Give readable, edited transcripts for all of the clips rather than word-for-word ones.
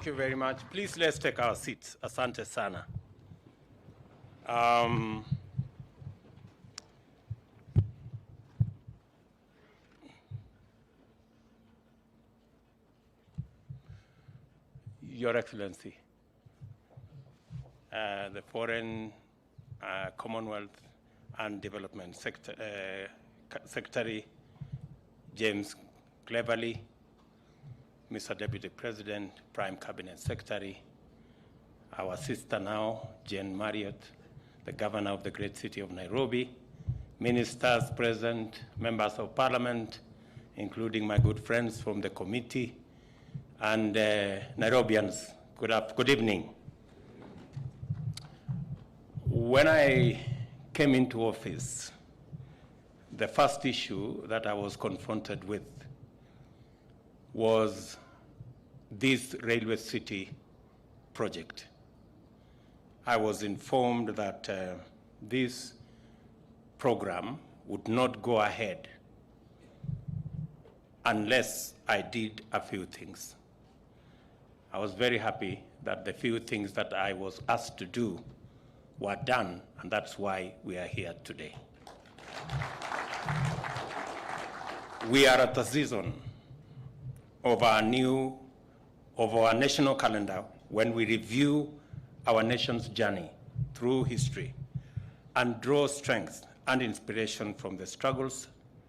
you very much. Please let's take our seats. Asante sana. Your Excellency, the Foreign, Commonwealth and Development Secretary James Cleverly, Mr. Deputy President, Prime Cabinet Secretary, our sister now, Jane Marriott, the Governor of the great city of Nairobi, ministers present, members of Parliament, including my good friends from the committee, and Nairobians, good evening. When I came into office, the first issue that I was confronted with was this railway city project. I was informed that this program would not go ahead unless I did a few things. I was very happy that the few things that I was asked to do were done, and that's why we are here today. We are at the season of our national calendar when we review our nation's journey through history and draw strength and inspiration from the struggles,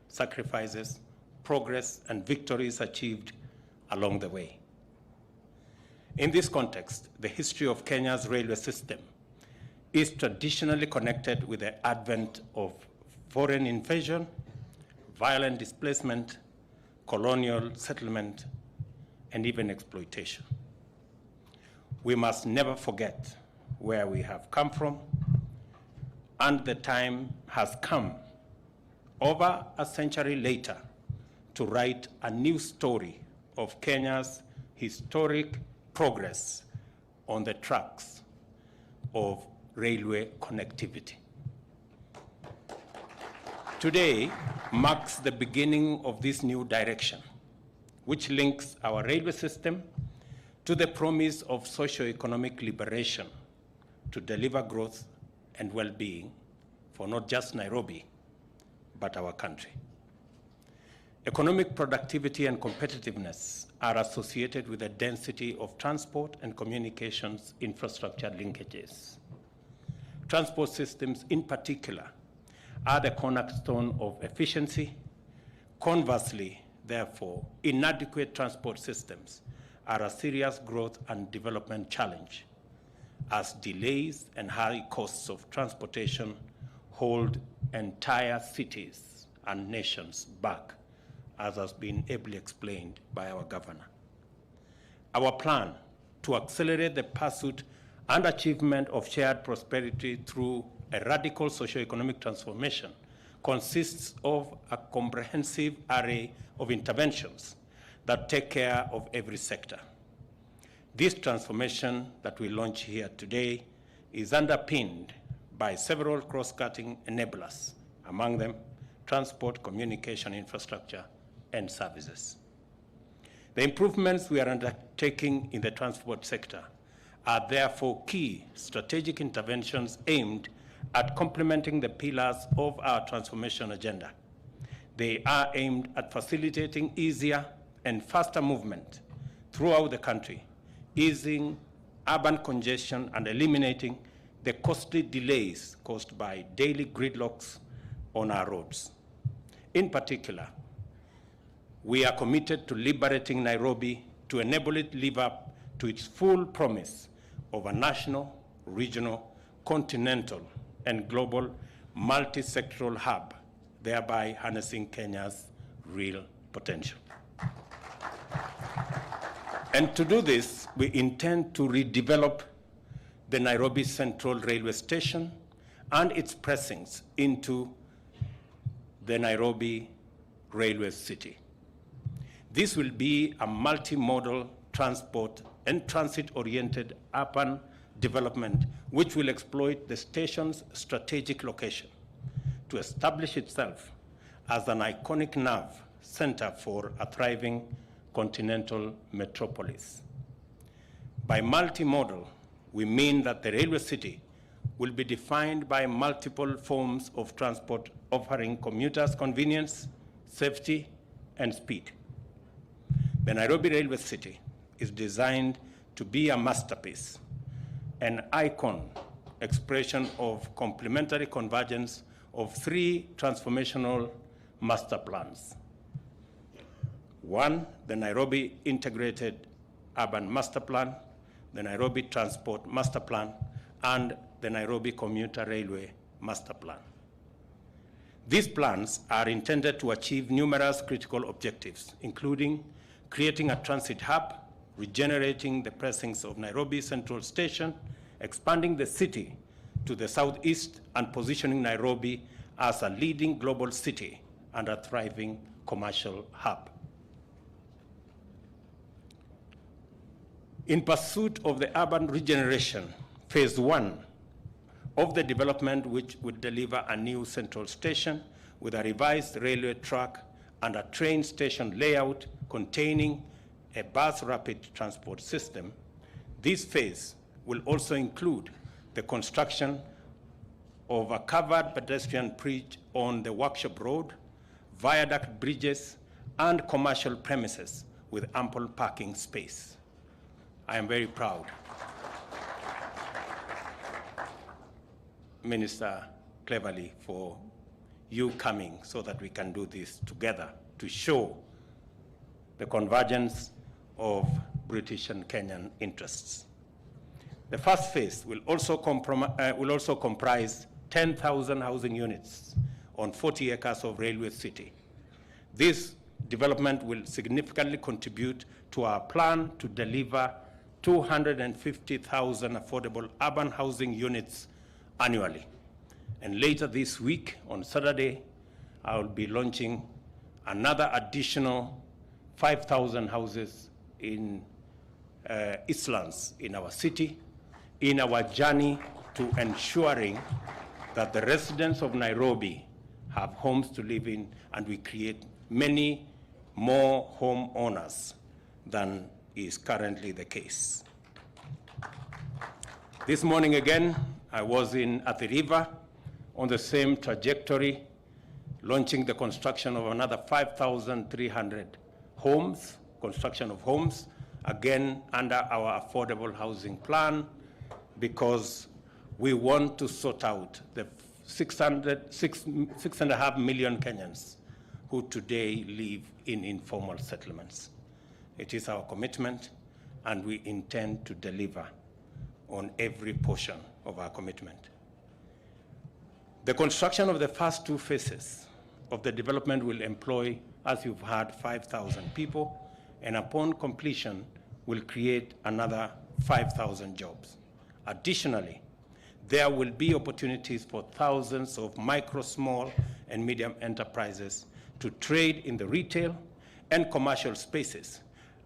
sacrifices, progress, and victories achieved along the way. In this context, the history of Kenya's railway system is traditionally connected with the advent of foreign invasion, violent displacement, colonial settlement, and even exploitation. We must never forget where we have come from, and the time has come, over a century later, to write a new story of Kenya's historic progress on the tracks of railway connectivity. Today marks the beginning of this new direction, which links our railway system to the promise of socio-economic liberation to deliver growth and well-being for not just Nairobi, but our country. Economic productivity and competitiveness are associated with the density of transport and communications infrastructure linkages. Transport systems in particular are the cornerstone of efficiency. Conversely, therefore, inadequate transport systems are a serious growth and development challenge, as delays and high costs of transportation hold entire cities and nations back, as has been ably explained by our governor. Our plan to accelerate the pursuit and achievement of shared prosperity through a radical socio-economic transformation consists of a comprehensive array of interventions that take care of every sector. This transformation that we launch here today is underpinned by several cross-cutting enablers, among them transport, communication infrastructure, and services. The improvements we are undertaking in the transport sector are therefore key strategic interventions aimed at complementing the pillars of our transformation agenda. They are aimed at facilitating easier and faster movement throughout the country, easing urban congestion and eliminating the costly delays caused by daily gridlocks on our roads. In particular, we are committed to liberating Nairobi to enable it live up to its full promise of a national, regional, continental, and global multi-sectoral hub, thereby harnessing Kenya's real potential. And to do this, we intend to redevelop the Nairobi Central Railway Station and its precincts into the Nairobi Railway City. This will be a multimodal transport and transit-oriented urban development which will exploit the station's strategic location to establish itself as an iconic nerve center for a thriving continental metropolis. By multimodal, we mean that the railway city will be defined by multiple forms of transport offering commuters convenience, safety, and speed. The Nairobi Railway City is designed to be a masterpiece, an icon expression of complementary convergence of three transformational master plans. One, the Nairobi Integrated Urban Master Plan, the Nairobi Transport Master Plan, and the Nairobi Commuter Railway Master Plan. These plans are intended to achieve numerous critical objectives, including creating a transit hub, regenerating the precincts of Nairobi Central Station, expanding the city to the southeast, and positioning Nairobi as a leading global city and a thriving commercial hub. In pursuit of the urban regeneration, phase one of the development, which would deliver a new central station with a revised railway track and a train station layout containing a bus rapid transport system, this phase will also include the construction of a covered pedestrian bridge on the Workshop Road, viaduct bridges, and commercial premises with ample parking space. I am very proud, Minister Cleverly, for you coming so that we can do this together to show the convergence of British and Kenyan interests. The first phase will also comprise 10,000 housing units on 40 acres of Railway City. This development will significantly contribute to our plan to deliver 250,000 affordable urban housing units annually. And later this week, on Saturday, I will be launching another additional 5,000 houses in Eastlands in our city, in our journey to ensuring that the residents of Nairobi have homes to live in, and we create many more homeowners than is currently the case. This morning again, I was in Athi River on the same trajectory, launching the construction of another 5,300 homes, construction of homes, again under our affordable housing plan, because we want to sort out the 6.5 million Kenyans who today live in informal settlements. It is our commitment, and we intend to deliver on every portion of our commitment. The construction of the first two phases of the development will employ, as you've heard, 5,000 people, and upon completion will create another 5,000 jobs. Additionally, there will be opportunities for thousands of micro, small, and medium enterprises to trade in the retail and commercial spaces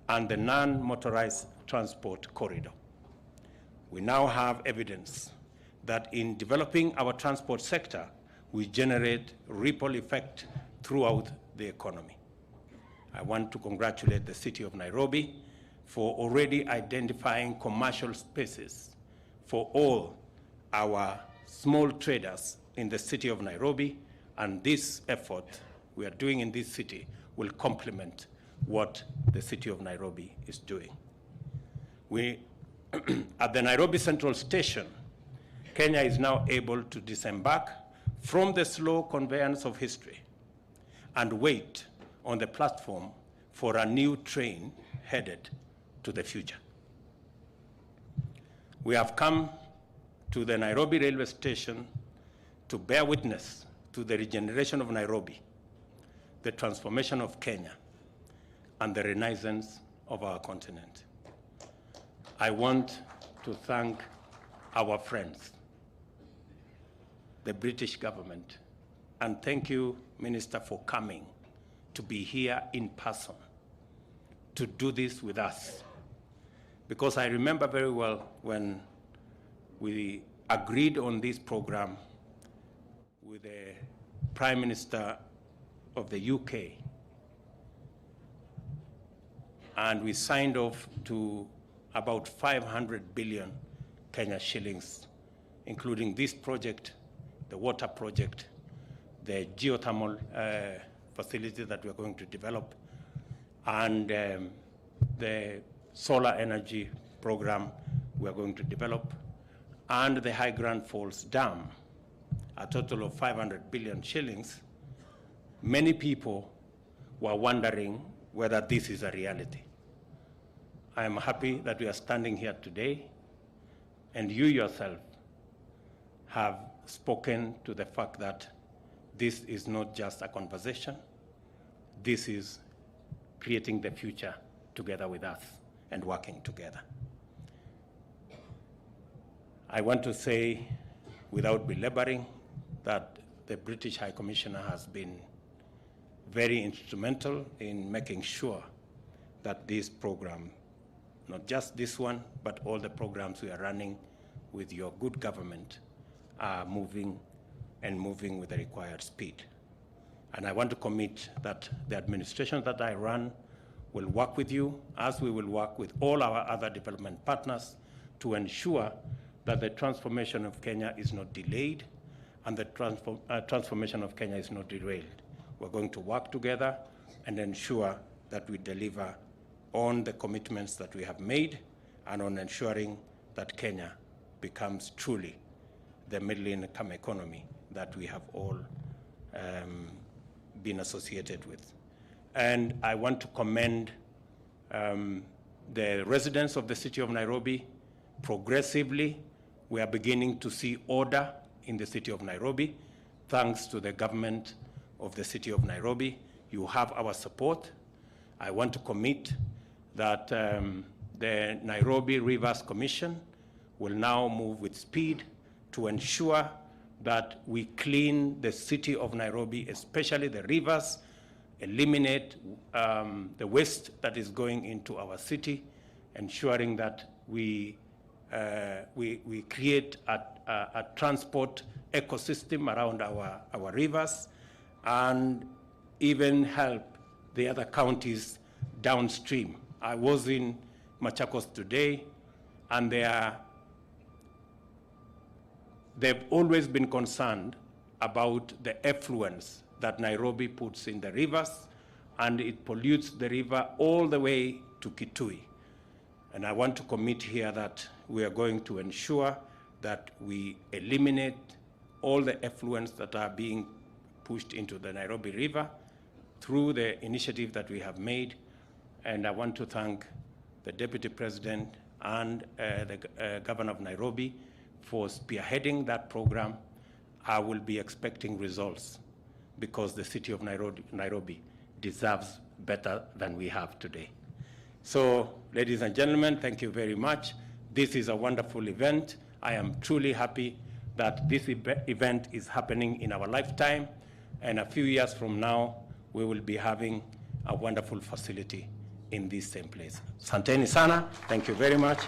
and the non-motorized transport corridor. We now have evidence that in developing our transport sector, we generate ripple effect throughout the economy. I want to congratulate the City of Nairobi for already identifying commercial spaces for all our small traders in the City of Nairobi, and this effort we are doing in this city will complement what the City of Nairobi is doing. At the Nairobi Central Station, Kenya is now able to disembark from the slow conveyance of history and wait on the platform for a new train headed to the future. We have come to the Nairobi Railway Station to bear witness to the regeneration of Nairobi, the transformation of Kenya, and the renaissance of our continent. I want to thank our friends, the British government, and thank you, Minister, for coming to be here in person to do this with us. Because I remember very well when we agreed on this program with the Prime Minister of the UK, and we signed off to about 500 billion Kenya shillings, including this project, the water project, the geothermal facility that we're going to develop, and the solar energy program we're going to develop, and the High Grand Falls Dam, a total of 500 billion shillings. Many people were wondering whether this is a reality. I am happy that we are standing here today, and you yourself have spoken to the fact that this is not just a conversation, this is creating the future together with us and working together. I want to say, without belaboring, that the British High Commissioner has been very instrumental in making sure that this program, not just this one, but all the programs we are running with your good government, are moving with the required speed. And I want to commit that the administration that I run will work with you, as we will work with all our other development partners, to ensure that the transformation of Kenya is not delayed and the transformation of Kenya is not derailed. We're going to work together and ensure that we deliver on the commitments that we have made and on ensuring that Kenya becomes truly the middle-income economy that we have all been associated with. And I want to commend the residents of the city of Nairobi. Progressively, we are beginning to see order in the city of Nairobi, thanks to the government of the city of Nairobi. You have our support. I want to commit that the Nairobi Rivers Commission will now move with speed to ensure that we clean the city of Nairobi, especially the rivers, eliminate the waste that is going into our city, ensuring that we create a transport ecosystem around our rivers, and even help the other counties downstream. I was in Machakos today, and they've always been concerned about the effluents that Nairobi puts in the rivers, and it pollutes the river all the way to Kitui. And I want to commit here that we are going to ensure that we eliminate all the effluents that are being pushed into the Nairobi River through the initiative that we have made. And I want to thank the Deputy President and the Governor of Nairobi for spearheading that program. I will be expecting results because the city of Nairobi deserves better than we have today. So, ladies and gentlemen, thank you very much. This is a wonderful event. I am truly happy that this event is happening in our lifetime, and a few years from now, we will be having a wonderful facility in this same place. Asanteni sana. Thank you very much.